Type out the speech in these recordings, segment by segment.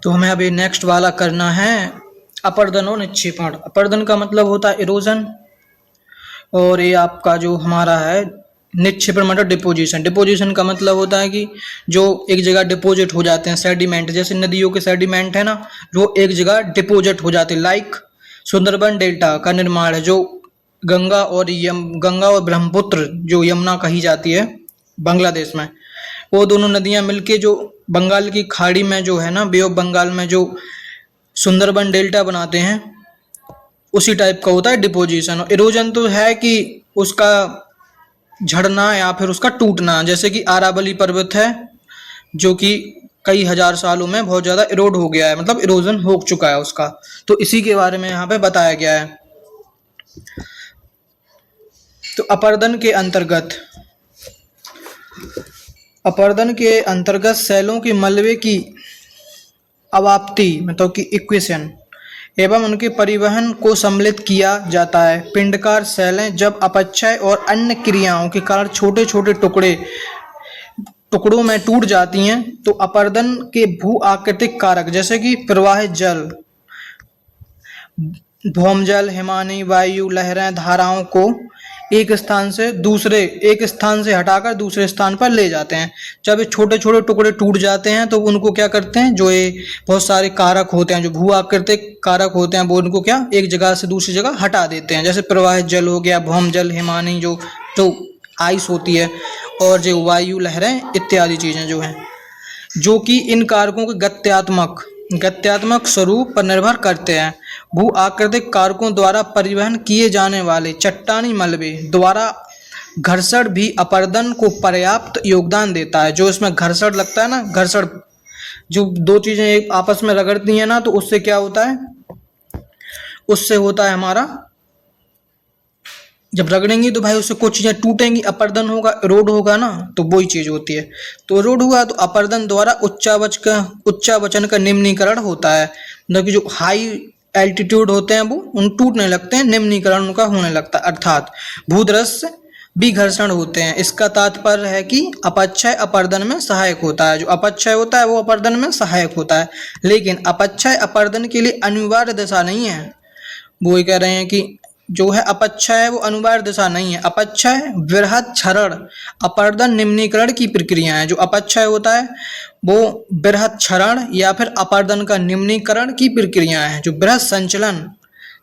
तो हमें अभी नेक्स्ट वाला करना है अपर्दन और निक्षेपण। अपर्दन का मतलब होता है इरोजन, और ये आपका जो हमारा है निक्षेपण मतलब डिपोजिशन। डिपोजिशन का मतलब होता है कि जो एक जगह डिपोजिट हो जाते हैं सेडिमेंट, जैसे नदियों के सेडिमेंट है ना, जो एक जगह डिपोजिट हो जाते हैं। लाइक सुंदरबन डेल्टा का निर्माण है, जो गंगा और ब्रह्मपुत्र जो यमुना कही जाती है बांग्लादेश में, वो दोनों नदियां मिलके जो बंगाल की खाड़ी में जो है ना, बे ऑफ बंगाल में जो सुंदरबन डेल्टा बनाते हैं, उसी टाइप का होता है डिपोजिशन। इरोजन तो है कि उसका झड़ना या फिर उसका टूटना, जैसे कि अरावली पर्वत है जो कि कई हजार सालों में बहुत ज्यादा इरोड हो गया है, मतलब इरोजन हो चुका है उसका, तो इसी के बारे में यहाँ पे बताया गया है। तो अपरदन के अंतर्गत सेलों के मलबे की अवाप्ति मतलब कि इक्वेशन एवं उनके परिवहन को सम्मिलित किया जाता है। पिंडकार सेलें जब अपक्षय और अन्य क्रियाओं के कारण छोटे छोटे टुकड़ों में टूट जाती हैं, तो अपरदन के भू आकृतिक कारक जैसे कि प्रवाहित जल, भौमजल, हिमानी, वायु, लहरें, धाराओं को एक स्थान से हटाकर दूसरे स्थान पर ले जाते हैं। जब ये छोटे छोटे टुकड़े टूट जाते हैं तो उनको क्या करते हैं, जो ये बहुत सारे कारक होते हैं, जो भू आकृतिक कारक होते हैं, वो उनको क्या एक जगह से दूसरी जगह हटा देते हैं। जैसे प्रवाहित जल हो गया, भौमजल, हिमानी जो आइस होती है, और जो वायु, लहरें इत्यादि चीजें जो हैं, जो कि इन कारकों के गत्यात्मक स्वरूप पर निर्भर करते हैं। भू आकृतिक कारकों द्वारा परिवहन किए जाने वाले चट्टानी मलबे द्वारा घर्षण भी अपरदन को पर्याप्त योगदान देता है। जो इसमें घर्षण लगता है ना, घर्षण जो दो चीजें एक आपस में रगड़ती हैं ना, तो उससे क्या होता है, उससे होता है हमारा, जब रगड़ेंगी तो भाई उससे कुछ चीजें टूटेंगी, अपरदन होगा, रोड होगा ना, तो वही चीज होती है। तो रोड हुआ तो अपरदन द्वारा उच्चावचन का निम्नीकरण होता है, मतलब कि जो हाई एल्टीट्यूड होते हैं वो उन टूटने लगते हैं, निम्नीकरण उनका होने लगता है, अर्थात भूदृश्य भी घर्षण होते हैं। इसका तात्पर्य है कि अपक्षय अपरदन में सहायक होता है। जो अपक्षय होता है वो अपरदन में सहायक होता है, लेकिन अपक्षय अपरदन के लिए अनिवार्य दिशा नहीं है। वो ये कह रहे हैं कि जो है अपक्षय वो अनिवार्य दिशा नहीं है। अपक्षय वृहत क्षरण अपरदन निम्नीकरण की प्रक्रिया है। जो अपक्षय होता है वो वृहत क्षरण या फिर अपरदन का निम्नीकरण की प्रक्रिया है। जो वृहत संचलन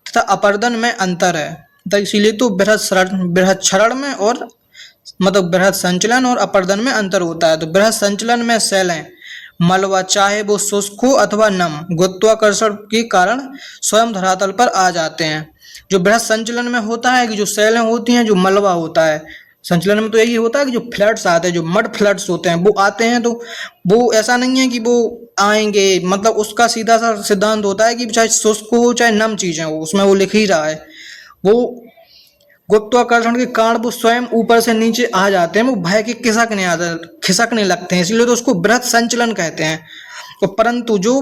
तथा अपरदन में अंतर है, तो इसीलिए तो वृहत क्षरण में और मतलब वृहत संचलन और अपरदन में अंतर होता है। तो वृहत संचलन में सेलें मलबा चाहे वो शुष्क हो अथवा नम, गुरुत्वाकर्षण के कारण स्वयं धरातल पर आ जाते हैं। जो बृहद संचलन में होता है कि जो सेलें होती हैं, जो मलबा होता है, संचलन में तो यही होता है कि जो फ्लड्स आते हैं, जो मड फ्लड्स होते हैं वो आते हैं, तो वो ऐसा नहीं है कि वो आएंगे, मतलब उसका सीधा सा सिद्धांत होता है कि चाहे शुष्क हो चाहे नम चीजें हो, उसमें वो लिख ही रहा है, वो गुरुत्वाकर्षण के कारण वो स्वयं ऊपर से नीचे आ जाते हैं, वो भय के खिसकने लगते हैं, इसलिए तो उसको बृहद संचलन कहते हैं। तो परंतु जो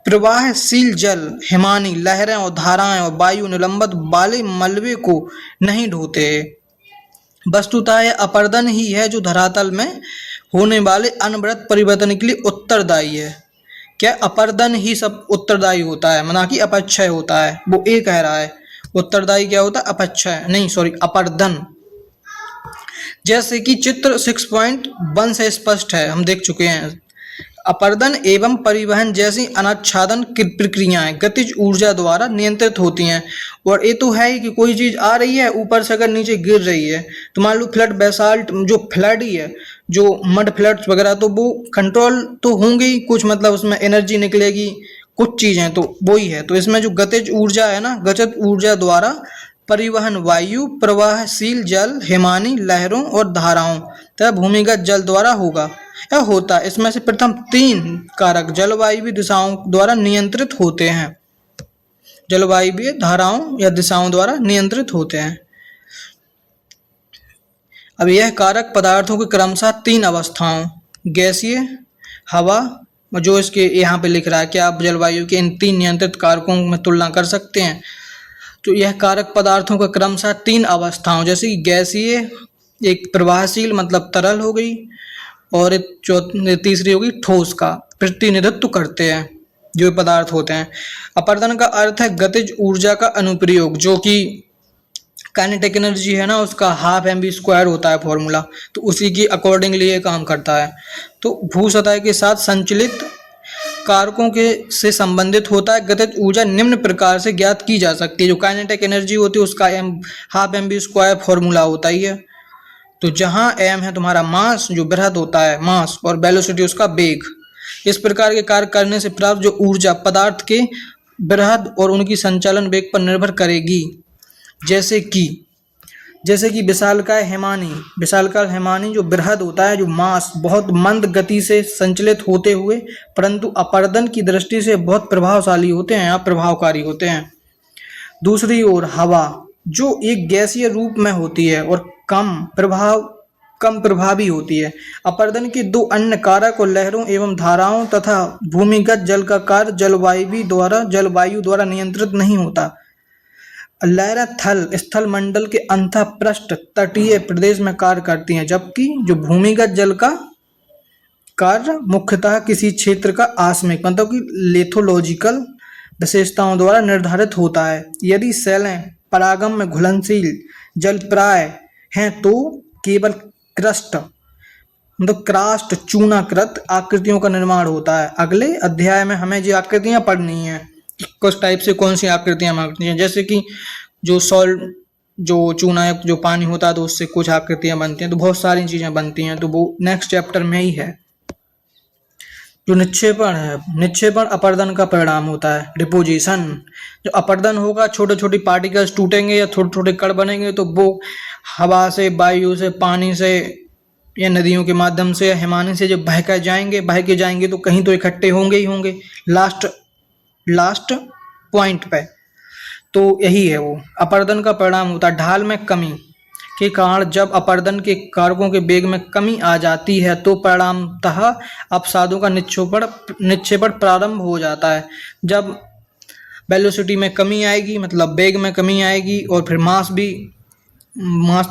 प्रवाहशील जल, हिमानी, लहरें और धाराएं और वायु निलंबत वाले मलबे को नहीं ढोते। वस्तुतः यह अपरदन ही है जो धरातल में होने वाले अनवरत परिवर्तन के लिए उत्तरदायी है। क्या अपरदन ही सब उत्तरदायी होता है, ना कि अपक्षय होता है। वो ये कह रहा है उत्तरदायी क्या होता है, अपक्षय नहीं, सॉरी अपरदन। जैसे कि चित्र 6.1 से स्पष्ट है, हम देख चुके हैं, अपरदन एवं परिवहन जैसी अनाच्छादन प्रक्रियाएं गतिज ऊर्जा द्वारा नियंत्रित होती हैं। और ये तो है ही कि कोई चीज आ रही है ऊपर से अगर नीचे गिर रही है, तो मान लो फ्लड बेसाल्ट जो फ्लड ही है, जो मड फ्लड्स वगैरह, तो वो कंट्रोल तो होंगे ही कुछ, मतलब उसमें एनर्जी निकलेगी, कुछ चीजें तो वही है। तो इसमें जो गतिज ऊर्जा है ना, गतिज ऊर्जा द्वारा परिवहन वायु, प्रवाहशील जल, हिमानी, लहरों और धाराओं तथा भूमिगत जल द्वारा होगा या होता है। इसमें से प्रथम 3 कारक जलवायु दिशाओं द्वारा नियंत्रित होते हैं, जलवायु धाराओं या दिशाओं द्वारा नियंत्रित होते हैं। अब यह कारक पदार्थों के क्रमशः 3 अवस्थाओं, गैसीय, हवा, जो इसके यहाँ पे लिख रहा है कि आप जलवायु के इन 3 नियंत्रित कारकों में तुलना कर सकते हैं। तो यह कारक पदार्थों का क्रमशः 3 अवस्थाओं, जैसे कि गैसीय एक प्रवाहशील मतलब तरल हो गई, और तीसरी होगी ठोस का प्रतिनिधित्व करते हैं। जो पदार्थ होते हैं। अपर्दन का अर्थ है गतिज ऊर्जा का अनुप्रयोग, जो कि काइनेटिक एनर्जी है ना, उसका हाफ एम बी स्क्वायर होता है फॉर्मूला, तो उसी की अकॉर्डिंगली ये काम करता है। तो भू सतह के साथ संचलित कारकों के से संबंधित होता है। गतिज ऊर्जा निम्न प्रकार से ज्ञात की जा सकती है। जो काइनेटिक एनर्जी होती है उसका half m b square formula होता ही है। तो जहाँ एम है तुम्हारा मास, जो बृहद होता है मास, और वेलोसिटी उसका वेग। इस प्रकार के कार्य करने से प्राप्त जो ऊर्जा पदार्थ के बृहद और उनकी संचालन वेग पर निर्भर करेगी। जैसे कि विशालकाय हिमानी जो बृहद होता है, जो मास बहुत मंद गति से संचलित होते हुए परंतु अपर्दन की दृष्टि से बहुत प्रभावशाली होते हैं या प्रभावकारी होते हैं। दूसरी ओर हवा, जो एक गैसीय रूप में होती है और कम प्रभावी होती है। अपर्दन के दो अन्य कारक और लहरों एवं धाराओं तथा भूमिगत जल का कार्य जलवायु द्वारा नियंत्रित नहीं होता। लहरें स्थल मंडल के अंतःपृष्ठ तटीय प्रदेश में कार्य करती हैं, जबकि जो भूमिगत जल का कार्य मुख्यतः किसी क्षेत्र का आसमिक मतलब कि लेथोलॉजिकल विशेषताओं द्वारा निर्धारित होता है। यदि शैलें परागम में घुलनशील जलप्राय हैं तो केवल क्रास्ट चूनाकृत आकृतियों का निर्माण होता है। अगले अध्याय में हमें जो आकृतियां पढ़नी है, कुछ टाइप से कौन सी आकृतियां मांगती हैं, जैसे कि जो चूनायुक्त जो पानी होता है तो उससे कुछ आकृतियां बनती हैं, तो बहुत सारी चीजें बनती हैं, तो वो नेक्स्ट चैप्टर में ही है। जो निक्षेपण अपर्दन का परिणाम होता है। डिपोजिशन, जो अपर्दन होगा छोटे छोटे पार्टिकल्स टूटेंगे या छोटे छोटे कण बनेंगे, तो वो हवा से, वायु से, पानी से या नदियों के माध्यम से या हिमानी से जब बह के जाएंगे तो कहीं तो इकट्ठे होंगे ही होंगे लास्ट पॉइंट पे। तो यही है वो अपर्दन का परिणाम होता है। ढाल में कमी के कारण जब अपर्दन के कारकों के वेग में कमी आ जाती है तो परिणामतः अपसादों का निक्षेपण प्रारंभ हो जाता है। जब वेलोसिटी में कमी आएगी मतलब वेग में कमी आएगी, और फिर मास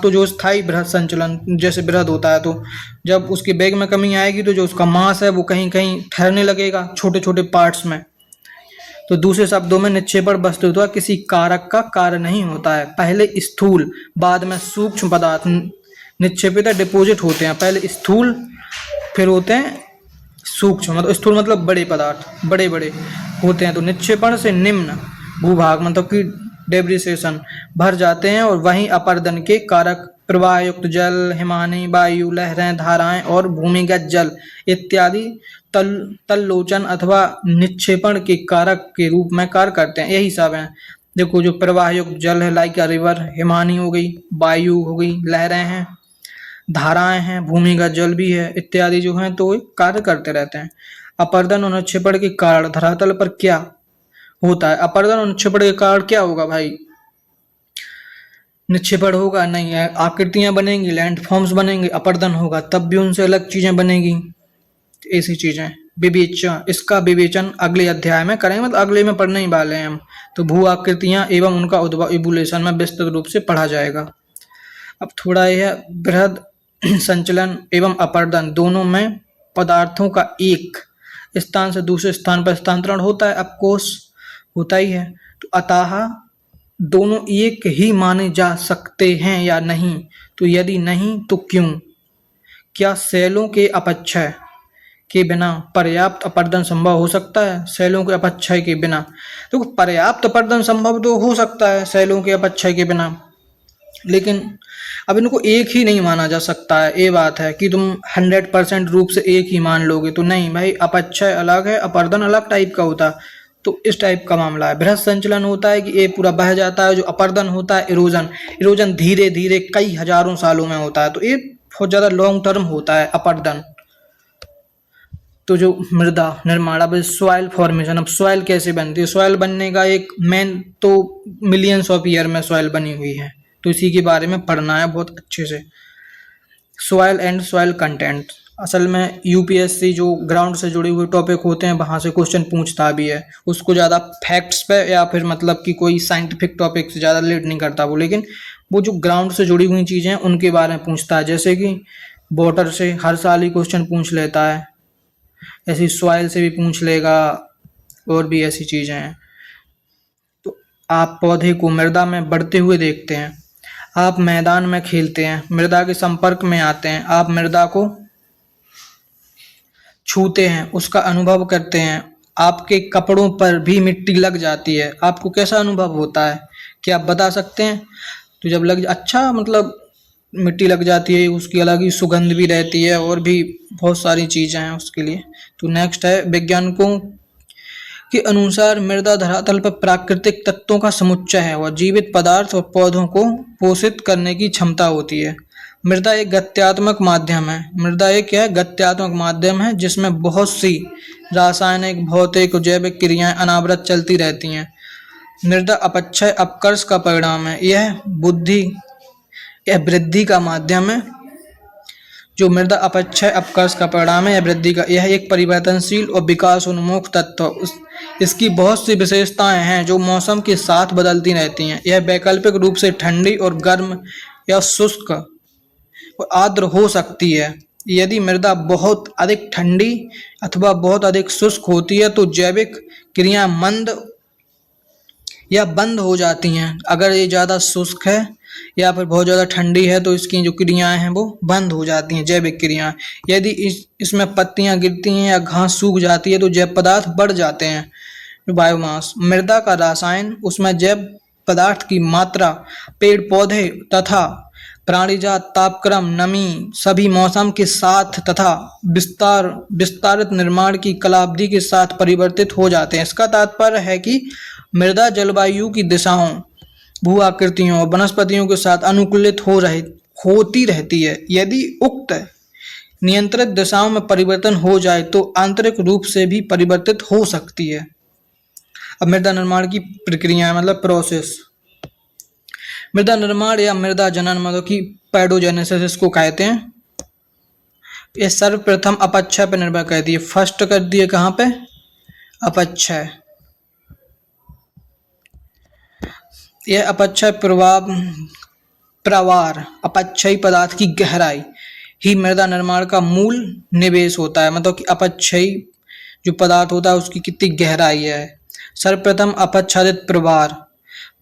तो जो स्थायी बृहद संचलन जैसे बृहद होता है, तो जब उसके वेग में कमी आएगी तो जो उसका मास है वो कहीं कहीं ठहरने लगेगा छोटे छोटे पार्ट्स में। तो दूसरे शब्दों में निक्षेपण वस्तुतः किसी कारक का कार्य नहीं होता है। पहले स्थूल बाद में सूक्ष्म पदार्थ निक्षेपित डिपोजिट होते हैं। पहले स्थूल फिर होते हैं सूक्ष्म, मतलब स्थूल मतलब बड़े पदार्थ बड़े बड़े होते हैं। तो निक्षेपण से निम्न भूभाग मतलब कि डेब्रिसिएशन भर जाते हैं, और वहीं अपर्दन के कारक प्रवाह युक्त जल, हिमानी वायु, लहरें, धाराएं और भूमिगत जल इत्यादि तल्लोचन अथवा निक्षेपण के कारक के रूप में कार्य करते हैं। यही सब है। देखो जो प्रवाह युक्त जल है लाइक रिवर, हिमानी हो गई, वायु हो गई, लहरें हैं, धाराएं हैं, भूमिगत जल भी है, इत्यादि जो हैं तो कार्य करते रहते हैं। अपर्दन और निक्षेपण के कारण धरातल पर क्या होता है? अपर्दन और निक्षेपण के कारण क्या होगा भाई? निक्षेपण होगा नहीं है, आकृतियां बनेंगी, लैंडफॉर्म्स बनेंगे, अपर्दन होगा तब भी उनसे अलग चीजें बनेगी। ऐसी चीजें विवेचन, इसका विवेचन अगले अध्याय में करेंगे, मतलब अगले में पढ़ने ही वाले हैं हम। तो भू आकृतियां एवं उनका उद्भव इवोल्यूशन में विस्तृत रूप से पढ़ा जाएगा। अब थोड़ा यह बृहद संचलन एवं अपर्दन दोनों में पदार्थों का एक स्थान से दूसरे स्थान पर स्थानांतरण होता है, ऑफकोर्स होता ही है। तो अतः दोनों एक ही माने जा सकते हैं या नहीं? तो यदि नहीं तो क्यों? क्या शैलों के अपक्षय के बिना पर्याप्त अपर्दन संभव हो सकता है? शैलों के अपक्षय के बिना तो पर्याप्त अपर्दन संभव तो हो सकता है शैलों के अपक्षय के बिना, लेकिन अब इनको एक ही नहीं माना जा सकता है। ये बात है कि तुम 100% रूप से एक ही मान लोगे तो नहीं भाई, अपक्षय अलग है, अपर्दन अलग टाइप का होता है। तो इस टाइप का मामला है। बृहद संचलन होता है कि ये पूरा बह जाता है, जो अपर्दन होता है इरोजन धीरे धीरे कई हजारों सालों में होता है, तो ये बहुत ज्यादा लॉन्ग टर्म होता है अपर्दन। तो जो मृदा निर्माण, अब सॉइल फॉर्मेशन, अब सॉइल कैसे बनती है? सॉइल बनने का एक मेन तो मिलियंस ऑफ ईयर में सॉइल बनी हुई है, तो इसी के बारे में पढ़ना है बहुत अच्छे से। सॉइल एंड सॉइल कंटेंट, असल में यूपीएससी जो ग्राउंड से जुड़े हुए टॉपिक होते हैं वहाँ से क्वेश्चन पूछता भी है। उसको ज़्यादा फैक्ट्स पे या फिर मतलब कि कोई साइंटिफिक टॉपिक से ज़्यादा रिलेट नहीं करता वो, लेकिन वो जो ग्राउंड से जुड़ी हुई चीज़ें हैं उनके बारे में पूछता है। जैसे कि वाटर से हर साल ही क्वेश्चन पूछ लेता है, ऐसे सॉइल से भी पूछ लेगा, और भी ऐसी चीज़ें हैं। तो आप पौधे को मृदा में बढ़ते हुए देखते हैं, आप मैदान में खेलते हैं, मृदा के संपर्क में आते हैं, आप मृदा को छूते हैं, उसका अनुभव करते हैं, आपके कपड़ों पर भी मिट्टी लग जाती है, आपको कैसा अनुभव होता है, क्या आप बता सकते हैं? तो जब लग अच्छा मतलब मिट्टी लग जाती है, उसकी अलग ही सुगंध भी रहती है और भी बहुत सारी चीज़ें हैं उसके लिए। तो नेक्स्ट है, वैज्ञानिकों के अनुसार मृदा धरातल पर प्राकृतिक तत्वों का समुच्चय है और जीवित पदार्थ और पौधों को पोषित करने की क्षमता होती है। मृदा एक गत्यात्मक माध्यम है। मृदा एक क्या है? गत्यात्मक माध्यम है जिसमें बहुत सी रासायनिक, भौतिक और जैविक क्रियाएं अनावरत चलती रहती हैं। मृदा अपक्षय अपकर्ष का परिणाम है। यह वृद्धि का माध्यम है। जो मृदा अपक्षय अपकर्ष का परिणाम है या वृद्धि का, यह एक परिवर्तनशील और विकास उन्मुख तत्व। इसकी बहुत सी विशेषताएं हैं जो मौसम के साथ बदलती रहती हैं। यह वैकल्पिक रूप से ठंडी और गर्म या शुष्क और आर्द्र हो सकती है। यदि मृदा बहुत अधिक ठंडी अथवा बहुत अधिक शुष्क होती है तो जैविक क्रियाएं मंद या बंद हो जाती हैं। अगर ये ज़्यादा शुष्क है या फिर बहुत ज़्यादा ठंडी है तो इसकी जो क्रियाएं हैं वो बंद हो जाती हैं, जैविक क्रियाएं। यदि इसमें पत्तियां गिरती हैं या घास सूख जाती है तो जैव पदार्थ बढ़ जाते हैं, बायोमास। मृदा का रसायन, उसमें जैव पदार्थ की मात्रा, पेड़ पौधे तथा प्राणीजात, तापक्रम, नमी सभी मौसम के साथ तथा विस्तारित निर्माण की कालावधि के साथ परिवर्तित हो जाते हैं। इसका तात्पर्य है कि मृदा जलवायु की दिशाओं, भू आकृतियों और वनस्पतियों के साथ अनुकूलित होती रहती है। यदि उक्त नियंत्रित दिशाओं में परिवर्तन हो जाए तो आंतरिक रूप से भी परिवर्तित हो सकती है। अब मृदा निर्माण की प्रक्रिया मतलब प्रोसेस। मृदा निर्माण या मृदा जनन मतलब कि पैडोजेनेसिस इसको कहते हैं। ये सर्वप्रथम अपक्षय पर निर्भर करती है। फर्स्ट कर दिए कहाँ पे? अपक्षय। यह अपक्षय प्रवार, अपक्षयी पदार्थ की गहराई ही मृदा निर्माण का मूल निवेश होता है। मतलब कि अपक्षयी जो पदार्थ होता है उसकी कितनी गहराई है। सर्वप्रथम अपक्षादित प्रवार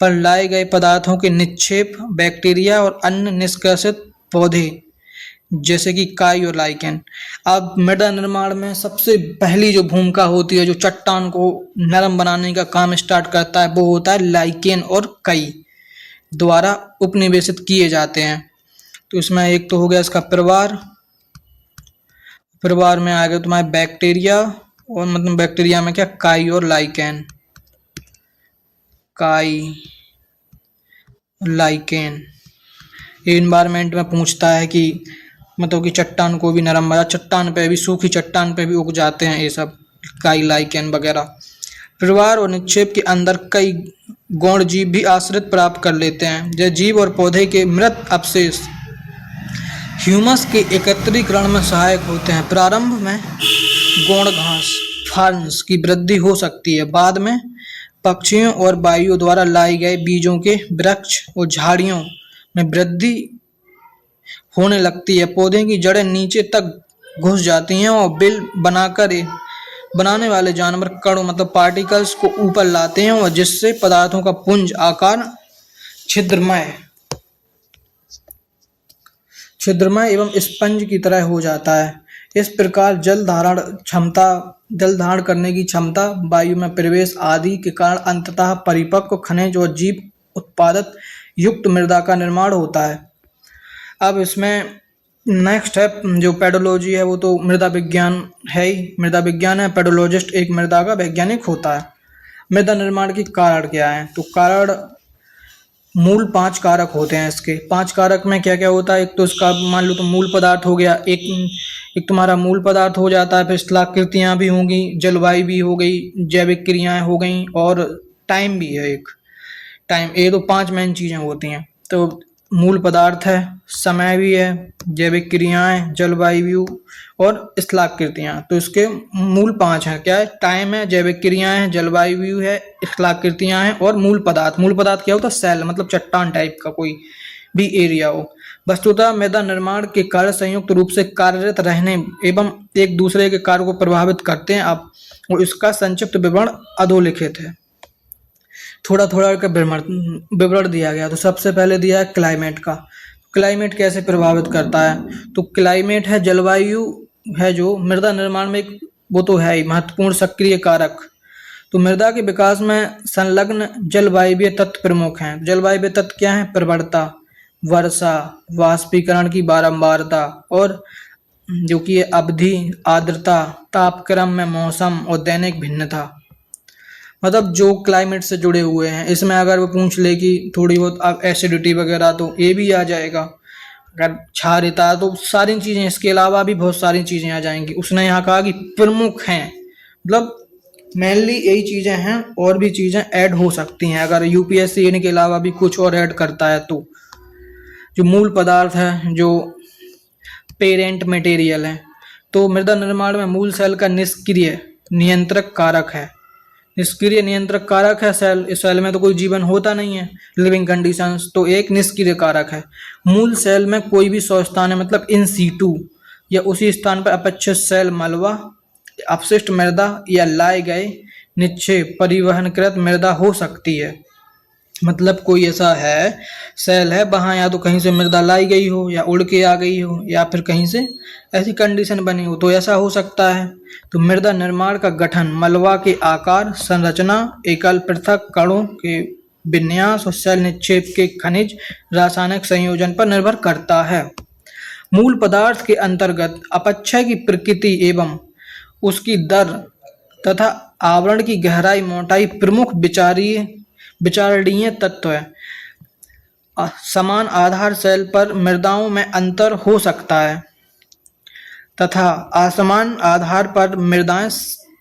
पर लाए गए पदार्थों के निक्षेप, बैक्टीरिया और अन्य निष्कासित पौधे जैसे कि काई और लाइकेन। अब मृदा निर्माण में सबसे पहली जो भूमिका होती है, जो चट्टान को नरम बनाने का काम स्टार्ट करता है, वो होता है लाइकेन और काई द्वारा उपनिवेशित किए जाते हैं। तो इसमें एक तो हो गया इसका प्रवार, प्रवार में आ गया तुम्हारे बैक्टीरिया, और मतलब बैक्टीरिया में क्या, काई और लाइकेन, काई लाइकेन। ये इन्वायरमेंट में पूछता है कि मतलब कि चट्टान को भी नरम बना, चट्टान पे भी, सूखी चट्टान पे भी उग जाते हैं ये सब काई लाइकेन वगैरह। प्रवार और निक्षेप के अंदर कई गौण जीव भी आश्रित प्राप्त कर लेते हैं। जो जीव और पौधे के मृत अवशेष ह्यूमस के एकत्रीकरण में सहायक होते हैं। प्रारंभ में गौण घास, फर्न्स की वृद्धि हो सकती है। बाद में पक्षियों और वायु द्वारा लाए गए बीजों के वृक्ष और झाड़ियों में वृद्धि होने लगती है। पौधे की जड़ें नीचे तक घुस जाती हैं और बिल बनाने वाले जानवर कणों मतलब पार्टिकल्स को ऊपर लाते हैं और जिससे पदार्थों का पुंज आकार छिद्रमय एवं स्पंज की तरह हो जाता है। इस प्रकार जल धारण करने की क्षमता, वायु में प्रवेश आदि के कारण अंततः परिपक्व खनिज और जीव उत्पादक युक्त मृदा का निर्माण होता है। अब इसमें नेक्स्ट है जो पेडोलॉजी है, वो तो मृदा विज्ञान है ही, मृदा विज्ञान है। पेडोलॉजिस्ट एक मृदा का वैज्ञानिक होता है। मृदा निर्माण के कारण क्या है? तो कारण मूल 5 कारक होते हैं इसके। 5 कारक में क्या क्या होता है? एक तो इसका मान लो तो मूल पदार्थ हो गया, एक तुम्हारा मूल पदार्थ हो जाता है, फिर स्थलाकृतियाँ भी होंगी, जलवायु भी हो गई, जैविक क्रियाएं हो गई और टाइम भी है एक टाइम। ये तो 5 मेन चीज़ें होती हैं। तो मूल पदार्थ है, समय भी है, जैविक क्रियाएं, जलवायु और स्थलाकृतियाँ। तो इसके मूल 5 हैं। क्या है? टाइम है, जैविक क्रियाएं हैं, जलवायु है, स्थलाकृतियाँ हैं और मूल पदार्थ। मूल पदार्थ क्या होता है? सेल, मतलब चट्टान टाइप का कोई भी एरिया हो। वस्तुतः मृदा निर्माण के कार्य संयुक्त रूप से कार्यरत रहने एवं एक दूसरे के कार्य को प्रभावित करते हैं। आप और इसका संक्षिप्त विवरण अधोलिखित है। थोड़ा थोड़ा का विवरण दिया गया। तो सबसे पहले दिया है क्लाइमेट का। क्लाइमेट कैसे प्रभावित करता है? तो क्लाइमेट है जलवायु है जो मृदा निर्माण में एक वो तो है ही महत्वपूर्ण सक्रिय कारक। तो मृदा के विकास में संलग्न जलवायवीय तत्व प्रमुख हैं। जलवायवीय तत्व क्या है? प्रवणता, वर्षा, वाष्पीकरण की बारंबारता और जो कि अवधि, आर्द्रता, तापक्रम में मौसम और दैनिक भिन्नता। मतलब जो क्लाइमेट से जुड़े हुए हैं। इसमें अगर वो पूछ ले कि थोड़ी बहुत एसिडिटी वगैरह तो ये भी आ जाएगा। अगर क्षारीयता तो सारी चीज़ें, इसके अलावा भी बहुत सारी चीज़ें आ जाएंगी। उसने यहाँ कहा कि प्रमुख हैं, मतलब मेनली यही चीज़ें हैं और भी चीज़ें ऐड हो सकती हैं अगर यूपीएससी इनके अलावा भी कुछ और ऐड करता है तो। जो मूल पदार्थ है, जो पेरेंट मटेरियल है, तो मृदा निर्माण में मूल सेल का निष्क्रिय नियंत्रक कारक है। निष्क्रिय नियंत्रक कारक है सेल। इस सेल में तो कोई जीवन होता नहीं है, लिविंग कंडीशंस, तो एक निष्क्रिय कारक है। मूल सेल में कोई भी स्वस्थान है, मतलब इन सीटू या उसी स्थान पर अपेक्षित सेल मलबा, अपशिष्ट मृदा या लाए गए निक्षेप परिवहनकृत मृदा हो सकती है। मतलब कोई ऐसा है सेल है, वहाँ या तो कहीं से मृदा लाई गई हो या उड़ के आ गई हो या फिर कहीं से ऐसी कंडीशन बनी हो, तो ऐसा हो सकता है। तो मृदा निर्माण का गठन मलबा के आकार, संरचना, एकल पृथक कणों के विन्यास और सेल निक्षेप के खनिज रासायनिक संयोजन पर निर्भर करता है। मूल पदार्थ के अंतर्गत अपक्षय की प्रकृति एवं उसकी दर तथा आवरण की गहराई, मोटाई प्रमुख विचारणीय तत्व है। समान आधार सेल पर मृदाओं में अंतर हो सकता है तथा असमान आधार पर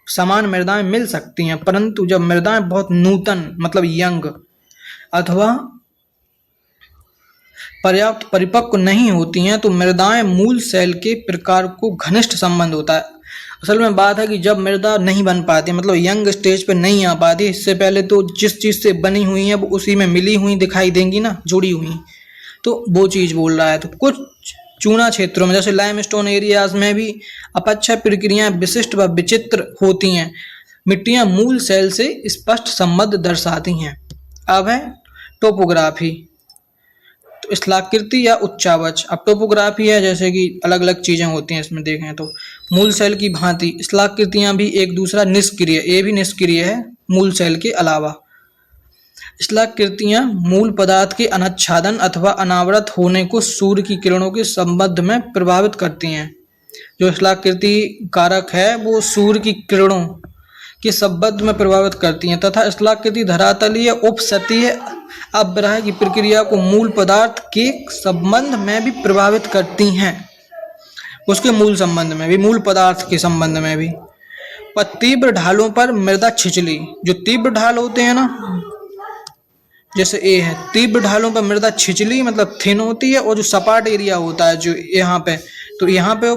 समान मृदाएं मिल सकती हैं, परंतु जब मृदाएं बहुत नूतन मतलब यंग अथवा पर्याप्त परिपक्व नहीं होती हैं तो मृदाएं मूल सेल के प्रकार को घनिष्ठ संबंध होता है। असल में बात है कि जब मृदा नहीं बन पाती, मतलब यंग स्टेज पे नहीं आ पाती, इससे पहले तो जिस चीज़ से बनी हुई है वो उसी में मिली हुई दिखाई देंगी ना, जुड़ी हुई, तो वो चीज़ बोल रहा है। तो कुछ चूना क्षेत्रों में जैसे लाइमस्टोन एरियाज में भी अपक्षय प्रक्रियाएं विशिष्ट व विचित्र होती हैं। मिट्टियां मूल सेल से स्पष्ट संबंध दर्शाती हैं। अब है टोपोग्राफी। तो स्थलाकृति या उच्चावच। अब टोपोग्राफी है जैसे कि अलग अलग चीज़ें होती हैं इसमें देखें तो मूल सेल की भांति स्थलाकृतियां भी एक दूसरा निष्क्रिय, ये भी निष्क्रिय है मूल सेल के अलावा। स्थलाकृतियां मूल पदार्थ के अनाच्छादन अथवा अनावृत होने को सूर्य की किरणों के संबंध में प्रभावित करती हैं। जो स्थलाकृति कारक है वो सूर्य की किरणों के संबंध में प्रभावित करती हैं तथा स्थलाकृति धरातलीय उपसतहीय अपग्रह की प्रक्रिया को मूल पदार्थ के संबंध में भी प्रभावित करती हैं, उसके मूल संबंध में भी, मूल पदार्थ के संबंध में भी। पर तीव्र ढालों पर मृदा छिछली, जो तीव्र ढाल होते हैं ना, जैसे ए है, तीव्र ढालों पर मृदा छिछली मतलब थिन होती है, और जो सपाट एरिया होता है जो यहाँ पे, तो यहाँ पे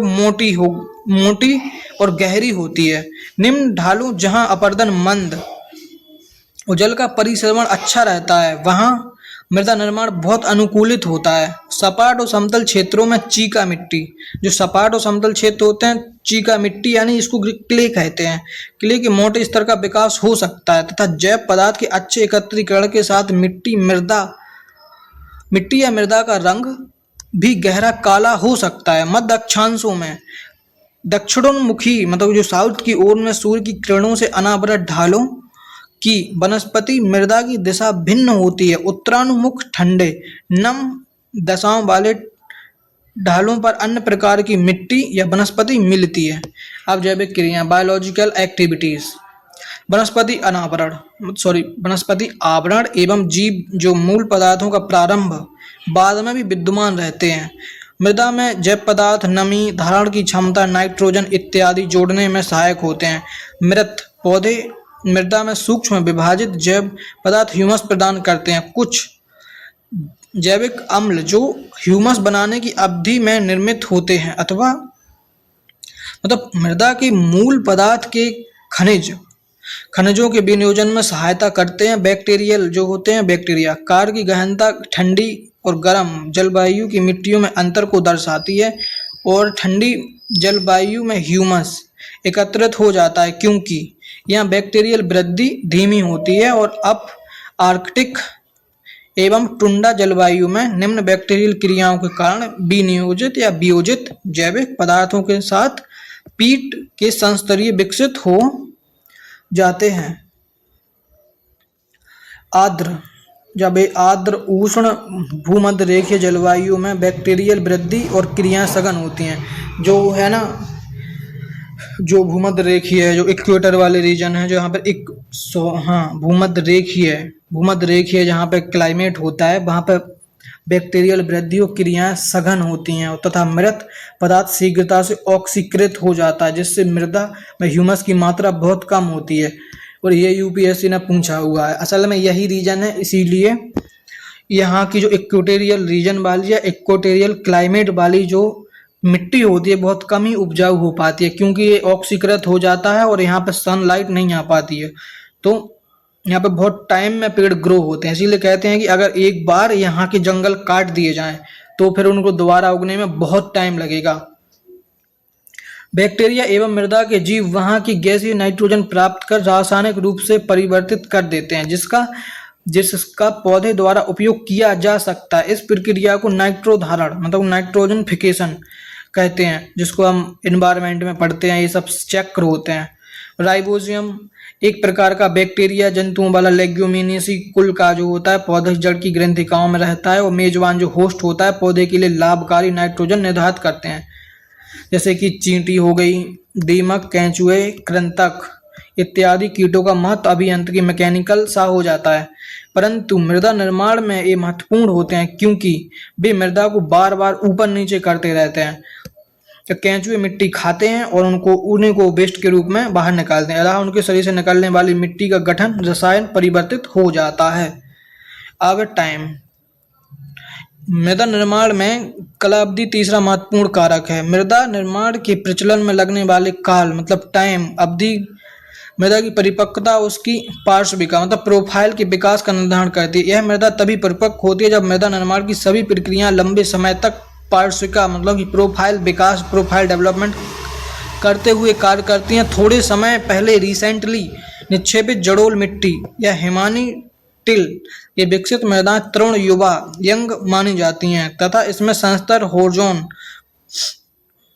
मोटी और गहरी होती है। निम्न ढालों जहाँ अपर्दन मंद और जल का परिसरवण अच्छा रहता है वहाँ मृदा निर्माण बहुत अनुकूलित होता है। सपाट और समतल क्षेत्रों में चीका मिट्टी, जो सपाट और समतल क्षेत्र होते हैं, चीका मिट्टी यानी इसको क्ले कहते हैं, क्ले के मोटे स्तर का विकास हो सकता है तथा जैव पदार्थ के अच्छे एकत्रीकरण के साथ मिट्टी या मृदा का रंग भी गहरा काला हो सकता है। मध्य अक्षांशों में दक्षिणोन्मुखी मतलब जो साउथ की ओर में सूर्य की किरणों से अनावृत ढालों की वनस्पति मृदा की दिशा भिन्न होती है। उत्तरानुमुख ठंडे नम दशाओं वाले ढालों पर अन्य प्रकार की मिट्टी या वनस्पति मिलती है। अब जैविक क्रिया, बायोलॉजिकल एक्टिविटीज, वनस्पति आवरण एवं जीव जो मूल पदार्थों का प्रारंभ बाद में भी विद्यमान रहते हैं। मृदा में जैव पदार्थ नमी धारण की क्षमता, नाइट्रोजन इत्यादि जोड़ने में सहायक होते हैं। मृत पौधे मृदा में सूक्ष्म विभाजित जैव पदार्थ ह्यूमस प्रदान करते हैं। कुछ जैविक अम्ल जो ह्यूमस बनाने की अवधि में निर्मित होते हैं अथवा मतलब मृदा के मूल पदार्थ के खनिज खनिजों के विनियोजन में सहायता करते हैं। बैक्टीरियल जो होते हैं बैक्टीरिया। कार्य की गहनता ठंडी और गर्म जलवायु की मिट्टियों में अंतर को दर्शाती है और ठंडी जलवायु में ह्यूमस एकत्रित हो जाता है क्योंकि यहाँ बैक्टीरियल वृद्धि धीमी होती है और अप आर्कटिक एवं टुंडा जलवायु में निम्न बैक्टीरियल क्रियाओं के कारण विनियोजित या वियोजित जैविक पदार्थों के साथ पीट के संस्तरीय विकसित हो जाते हैं। आर्द्र जब ये आर्द्र उष्ण भूमध्य रेखीय जलवायु में बैक्टीरियल वृद्धि और क्रियाएं सघन होती हैं। जो है ना, जो भूमध्य रेखीय है, जो इक्वेटर वाले रीजन है, जो यहाँ पर भूमध्य रेखीय जहाँ पे क्लाइमेट होता है वहाँ पे बैक्टीरियल वृद्धि और क्रियाएं सघन होती हैं तथा मृत पदार्थ शीघ्रता से ऑक्सीकृत हो जाता है जिससे मृदा में ह्यूमस की मात्रा बहुत कम होती है। और ये यूपीएससी ने पूछा हुआ है। असल में यही रीजन है, इसीलिए यहाँ की जो इक्वेटोरियल रीजन वाली या इक्वेटोरियल क्लाइमेट वाली जो मिट्टी होती है बहुत कम ही उपजाऊ हो पाती है क्योंकि ये ऑक्सीकृत हो जाता है और यहाँ पे सनलाइट नहीं आ पाती है। तो यहाँ पे बहुत टाइम में पेड़ ग्रो होते हैं। इसीलिए कहते हैं कि अगर एक बार यहाँ के जंगल काट दिए जाएं तो फिर उनको दोबारा उगने में बहुत टाइम लगेगा। बैक्टीरिया एवं मृदा के जीव वहाँ की गैसीय नाइट्रोजन प्राप्त कर रासायनिक रूप से परिवर्तित कर देते हैं जिसका पौधे द्वारा उपयोग किया जा सकता है। इस प्रक्रिया को नाइट्रोधारण मतलब नाइट्रोजन फिकेशन कहते हैं, जिसको हम इन्वायरमेंट में पढ़ते हैं। ये सब चक्र होते हैं। राइबोसियम एक प्रकार का बैक्टीरिया जंतुओं वाला लेग्यूमिनेसी कुल का जो होता है पौधे जड़ की ग्रंथिकाओं में रहता है और मेजबान जो होस्ट होता है पौधे के लिए लाभकारी नाइट्रोजन निर्धारित करते हैं, जैसे कि चींटी हो गई, दीमक, केंचुए, कृंतक इत्यादि कीटों का महत्व अभियांत्रिकी मैकेनिकल सा हो जाता है। परंतु मृदा निर्माण में ये महत्वपूर्ण होते हैं क्योंकि वे मृदा को बार बार ऊपर नीचे करते रहते हैं। तो केंचुए मिट्टी खाते हैं और उन्हीं को वेस्ट के रूप में बाहर निकालते हैं। अतः उनके शरीर से निकलने वाली मिट्टी का गठन रसायन परिवर्तित हो जाता है। अब टाइम मृदा निर्माण में कालावधि तीसरा महत्वपूर्ण कारक है। मृदा निर्माण के प्रचलन में लगने वाले काल मतलब टाइम अवधि मृदा की परिपक्वता उसकी पार्श्विका मतलब प्रोफाइल के विकास का निर्धारण करती है। यह मृदा तभी परिपक्व होती है जब मृदा निर्माण की सभी प्रक्रियाएं लंबे समय तक पार्श्विका मतलब कि प्रोफाइल विकास प्रोफाइल डेवलपमेंट करते हुए कार्य करती हैं। थोड़े समय पहले रिसेंटली निक्षेपित जड़ोल मिट्टी या हिमानी टिल ये विकसित मृदाएं तरुण युवा यंग मानी जाती हैं तथा इसमें संस्तर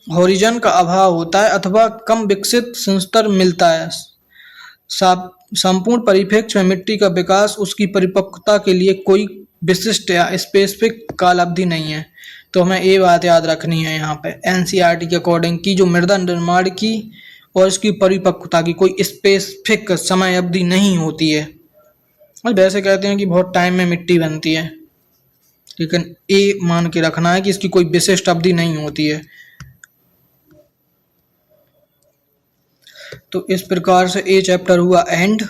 होरिजन का अभाव होता है अथवा कम विकसित संस्तर मिलता है। संपूर्ण परिप्रेक्ष्य में मिट्टी का विकास उसकी परिपक्वता के लिए कोई विशिष्ट या स्पेसिफिक काल अवधि नहीं है। तो हमें ये बात याद रखनी है यहाँ पे एनसीईआरटी के अकॉर्डिंग की जो मृदा निर्माण की और इसकी परिपक्वता की कोई स्पेसिफिक समय अवधि नहीं होती है। और वैसे कहते हैं कि बहुत टाइम में मिट्टी बनती है, लेकिन ये मान के रखना है कि इसकी कोई विशिष्ट अवधि नहीं होती है। तो इस प्रकार से ये चैप्टर हुआ एंड।